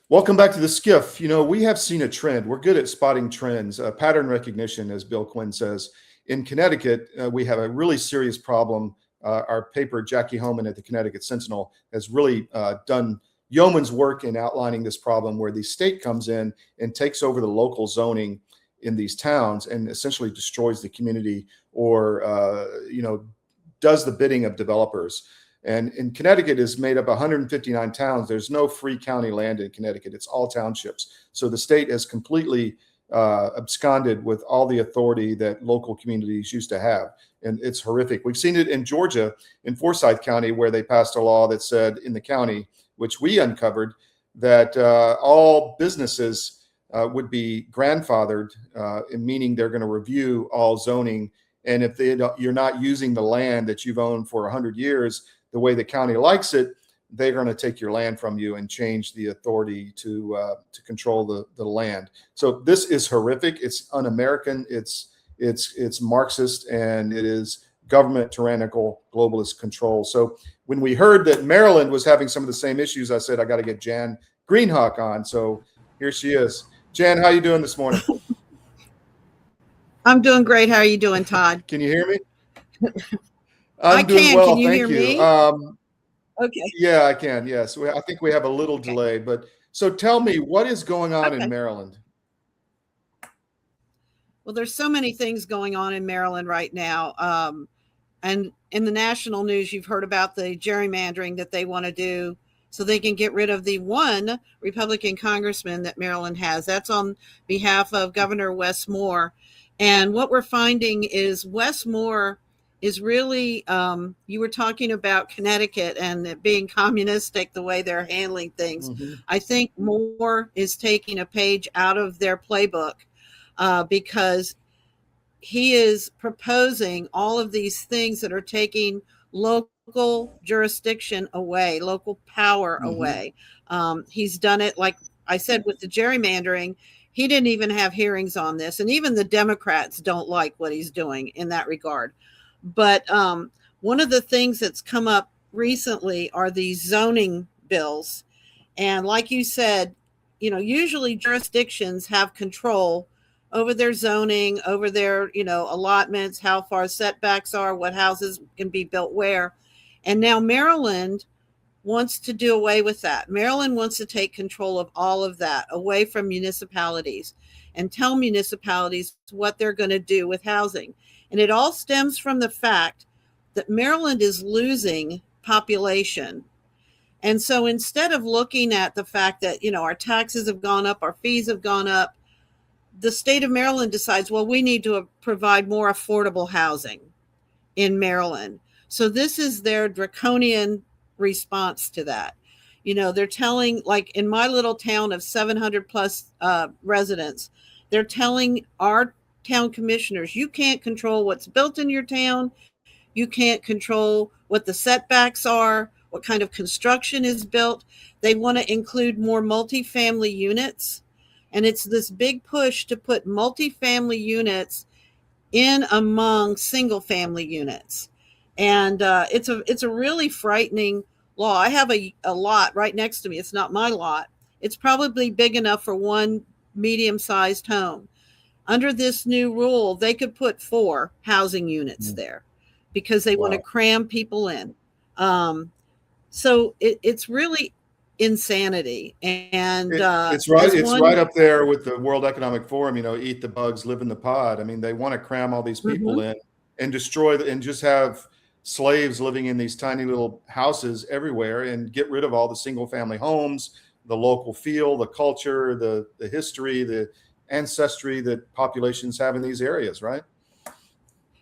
Welcome back to the Skiff. We have seen a trend. We're good at spotting trends, pattern recognition, as Bill Quinn says. In Connecticut, we have a really serious problem. Our paper, Jackie Homan at the Connecticut Sentinel, has really done yeoman's work in outlining this problem where the state comes in and takes over the local zoning in these towns and essentially destroys the community or, does the bidding of developers. And in Connecticut is made up of 159 towns. There's no free county land in Connecticut. It's all townships. So the state has completely absconded with all the authority that local communities used to have. And it's horrific. We've seen it in Georgia, in Forsyth County, where they passed a law that said in the county, which we uncovered, that all businesses would be grandfathered, meaning they're going to review all zoning. And if you're not using the land that you've owned for 100 years, the way the county likes it, they're going to take your land from you and change the authority to control the land. So this is horrific. It's un-American. It's Marxist, and it is government tyrannical globalist control. So when we heard that Maryland was having some of the same issues, I said I got to get Jan Greenhawk on. So here she is. Jan, how are you doing this morning? I'm doing great. How are you doing, Todd? Can you hear me? I can. Well, can you thank hear you. me? Okay. Yeah, I can. Yes. I think we have a little delay, but so tell me, what is going on in Maryland? Well, there's so many things going on in Maryland right now. And in the national news, you've heard about the gerrymandering that they want to do so they can get rid of the one Republican congressman that Maryland has. That's on behalf of Governor Wes Moore. And what we're finding is Wes Moore is really, you were talking about Connecticut and it being communistic, the way they're handling things. Mm-hmm. I think Moore is taking a page out of their playbook because he is proposing all of these things that are taking local jurisdiction away, local power mm-hmm. away. He's done it, like I said, with the gerrymandering. He didn't even have hearings on this. And even the Democrats don't like what he's doing in that regard. But one of the things that's come up recently are these zoning bills. And like you said, usually jurisdictions have control over their zoning, over their, allotments, how far setbacks are, what houses can be built where. And now Maryland wants to do away with that. Maryland wants to take control of all of that away from municipalities and tell municipalities what they're going to do with housing. And it all stems from the fact that Maryland is losing population. And so instead of looking at the fact that, our taxes have gone up, our fees have gone up, the state of Maryland decides, well, we need to provide more affordable housing in Maryland. So this is their draconian response to that. They're telling, like in my little town of 700 plus residents, they're telling our town commissioners, you can't control what's built in your town. You can't control what the setbacks are, what kind of construction is built. They want to include more multifamily units. And it's this big push to put multifamily units in among single family units. And it's a really frightening law. I have a lot right next to me. It's not my lot. It's probably big enough for one medium-sized home. Under this new rule, they could put 4 housing units there because they want to cram people in. So it's really insanity. And it's right. It's right up there with the World Economic Forum, eat the bugs, live in the pod. I mean, they want to cram all these people mm-hmm. in and destroy and just have slaves living in these tiny little houses everywhere and get rid of all the single family homes, the local feel, the culture, the history, the ancestry that populations have in these areas, right?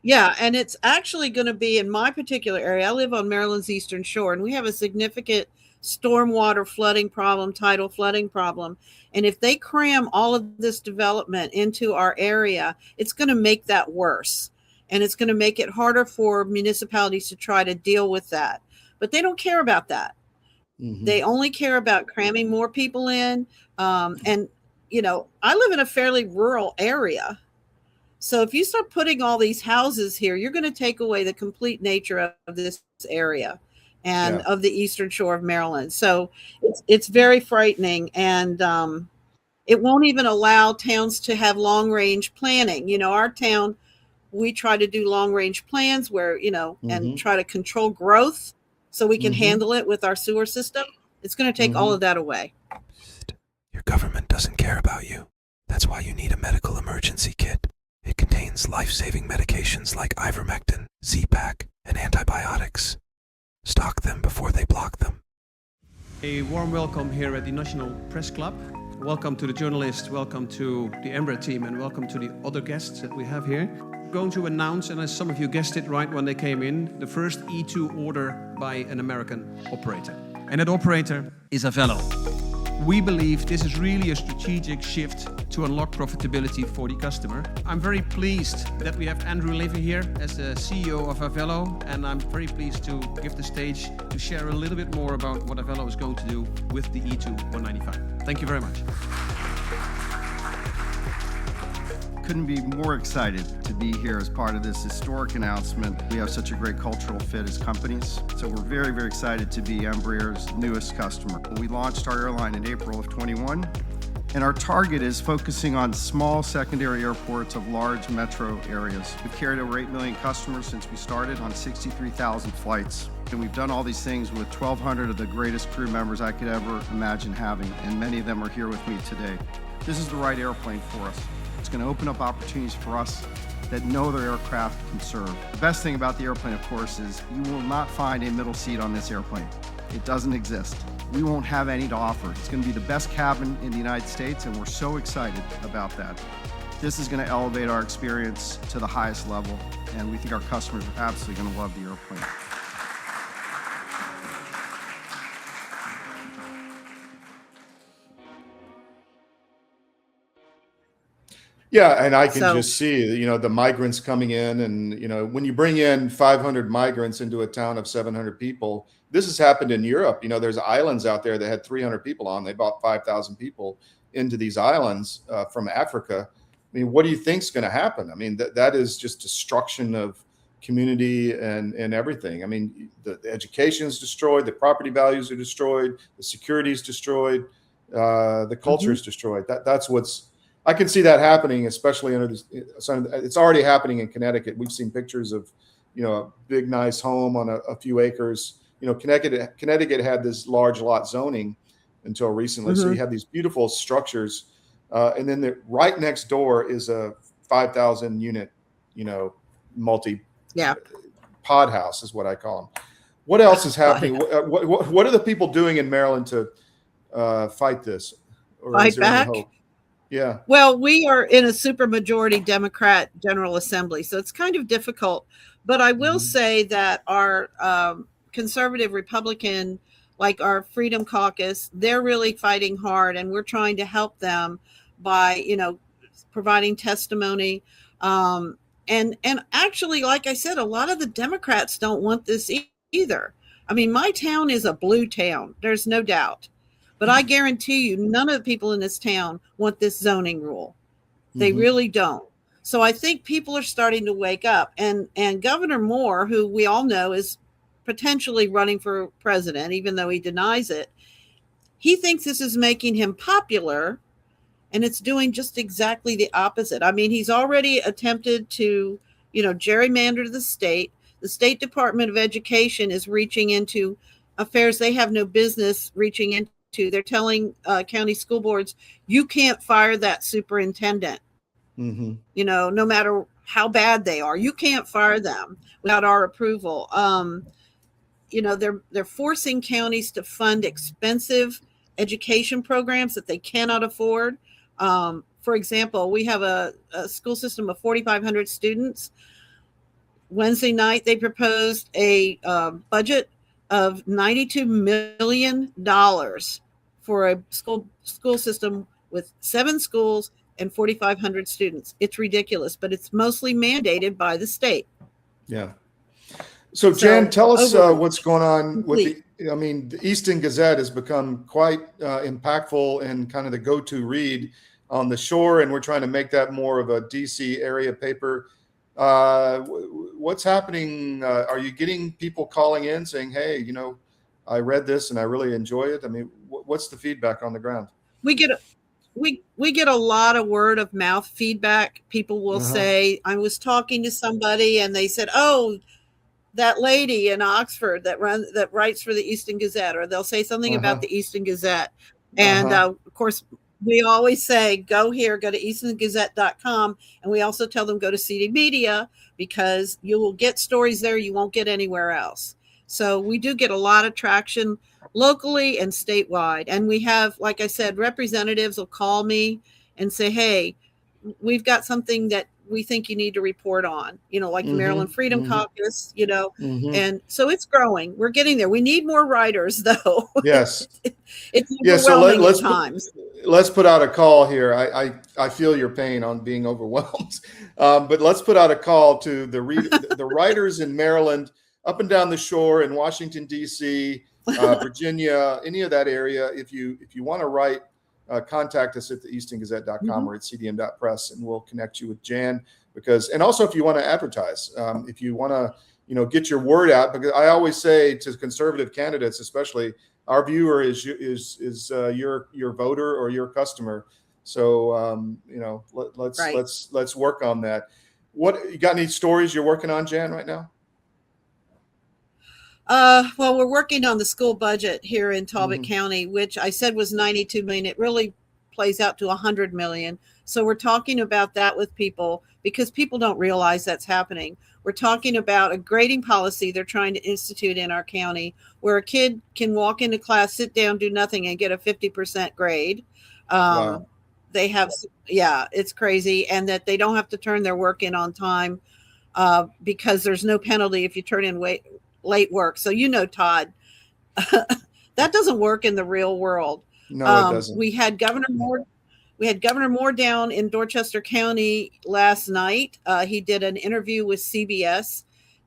Yeah, and it's actually going to be in my particular area. I live on Maryland's Eastern Shore, and we have a significant stormwater flooding problem, tidal flooding problem. And if they cram all of this development into our area, it's going to make that worse. And it's going to make it harder for municipalities to try to deal with that. But they don't care about that. Mm-hmm. They only care about cramming more people in. And, I live in a fairly rural area. So if you start putting all these houses here, you're going to take away the complete nature of this area. and Yeah. of the eastern shore of Maryland. So it's very frightening, and it won't even allow towns to have long range planning. Our town, we try to do long range plans where, and Mm-hmm. try to control growth so we can Mm-hmm. handle it with our sewer system. It's going to take all Mm-hmm. of that away. Your government doesn't care about you. That's why you need a medical emergency kit. It contains life-saving medications like ivermectin, Z-Pak, and antibiotics. Stock them before they block them. A warm welcome here at the National Press Club. Welcome to the journalists, welcome to the Embra team, and welcome to the other guests that we have here. I'm going to announce, and as some of you guessed it right when they came in, the first E2 order by an American operator. And that operator is Avello. We believe this is really a strategic shift to unlock profitability for the customer. I'm very pleased that we have Andrew Levy here as the CEO of Avello, and I'm very pleased to give the stage to share a little bit more about what Avello is going to do with the E2 195. Thank you very much. Couldn't be more excited to be here as part of this historic announcement. We have such a great cultural fit as companies, so we're very, very excited to be Embraer's newest customer. We launched our airline in April of 21, and our target is focusing on small secondary airports of large metro areas. We've carried over 8 million customers since we started on 63,000 flights. And we've done all these things with 1,200 of the greatest crew members I could ever imagine having, and many of them are here with me today. This is the right airplane for us. It's going to open up opportunities for us that no other aircraft can serve. The best thing about the airplane, of course, is you will not find a middle seat on this airplane. It doesn't exist. We won't have any to offer. It's going to be the best cabin in the United States, and we're so excited about that. This is going to elevate our experience to the highest level, and we think our customers are absolutely going to love the airplane. Yeah, and I can So- just see, the migrants coming in, and when you bring in 500 migrants into a town of 700 people, this has happened in Europe. There's islands out there that had 300 people on. They brought 5,000 people into these islands from Africa. I mean, what do you think's going to happen? I mean, that is just destruction of community and everything. I mean, the education is destroyed, the property values are destroyed, the security is destroyed, the culture is destroyed. That's what's. I can see that happening, especially under this. It's already happening in Connecticut. We've seen pictures of, a big, nice home on a few acres. Connecticut had this large lot zoning until recently. So you have these beautiful structures. And then right next door is a 5,000 unit, multi pod house is what I call them. What else is happening? What are the people doing in Maryland to fight this? Or Fight is there any back? hope? Yeah. Well, we are in a supermajority Democrat General Assembly, so it's kind of difficult. But I will say that our conservative Republican, like our Freedom Caucus, they're really fighting hard, and we're trying to help them by, providing testimony. And actually, like I said, a lot of the Democrats don't want this either. I mean, my town is a blue town. There's no doubt. But I guarantee you, none of the people in this town want this zoning rule. They really don't. So I think people are starting to wake up. And Governor Moore, who we all know is potentially running for president, even though he denies it, he thinks this is making him popular, and it's doing just exactly the opposite. I mean, he's already attempted to, gerrymander the state. The State Department of Education is reaching into affairs they have no business reaching into. They're telling county school boards, you can't fire that superintendent. No matter how bad they are, you can't fire them without our approval. They're forcing counties to fund expensive education programs that they cannot afford. For example, we have a school system of 4,500 students. Wednesday night, they proposed a budget of $92 million for a school system with 7 schools and 4,500 students. It's ridiculous, but it's mostly mandated by the state. Yeah. So Jan, tell us what's going on with the Easton Gazette has become quite impactful and kind of the go-to read on the shore, and we're trying to make that more of a DC area paper. What's happening? Are you getting people calling in saying, "Hey, I read this and I really enjoy it"? I mean, what's the feedback on the ground? We get we get a lot of word of mouth feedback. People will Uh-huh. say, I was talking to somebody and they said, oh, that lady in Oxford that writes for the Easton Gazette, or they'll say something about Uh-huh. the Easton Gazette. And Uh-huh. of course, we always say, go here, go to eastongazette.com. And we also tell them go to CD Media, because you will get stories there you won't get anywhere else. So we do get a lot of traction locally and statewide. And we have, like I said, representatives will call me and say, hey, we've got something that we think you need to report on, like the Mm-hmm. Maryland Freedom Mm-hmm. Caucus, Mm-hmm. and so it's growing. We're getting there. We need more writers, though. Yes. It's Yeah. So overwhelming at times. let's put out a call here. I feel your pain on being overwhelmed, but let's put out a call to the writers in Maryland, up and down the shore, in Washington D.C., Virginia, any of that area. If you want to write, contact us at the eastongazette.com or at cdm.press, and we'll connect you with Jan. And also if you want to advertise, if you want to, get your word out, because I always say to conservative candidates, especially, our viewer is your voter or your customer. So, let's work on that. What, you got any stories you're working on, Jan, right now? Well, we're working on the school budget here in Talbot Mm-hmm. County, which I said was 92 million. It really plays out to 100 million. So we're talking about that with people, because people don't realize that's happening. We're talking about a grading policy they're trying to institute in our county, where a kid can walk into class, sit down, do nothing, and get a 50% grade. Wow. They have, yeah, it's crazy. And that they don't have to turn their work in on time, because there's no penalty if you turn in late work. So, Todd, that doesn't work in the real world. No, it doesn't. We had Governor Moore down in Dorchester County last night. He did an interview with CBS,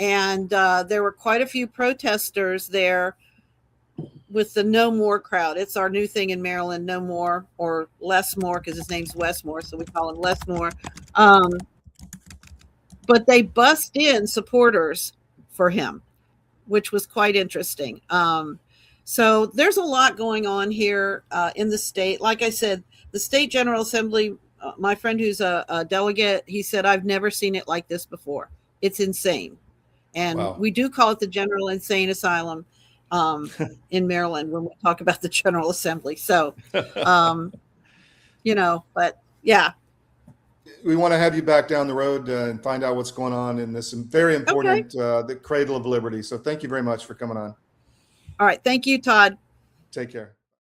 and there were quite a few protesters there with the No More crowd. It's our new thing in Maryland, No More, or Less More, because his name's Wes Moore, so we call him Less More. But they bust in supporters for him, which was quite interesting. So there's a lot going on here in the state. Like I said, the state General Assembly, my friend who's a delegate, he said, I've never seen it like this before. It's insane. And Wow. we do call it the General Insane Asylum in Maryland when we talk about the General Assembly. So, but yeah. We want to have you back down the road and find out what's going on in this very important, the cradle of liberty. So thank you very much for coming on. All right. Thank you, Todd. Take care.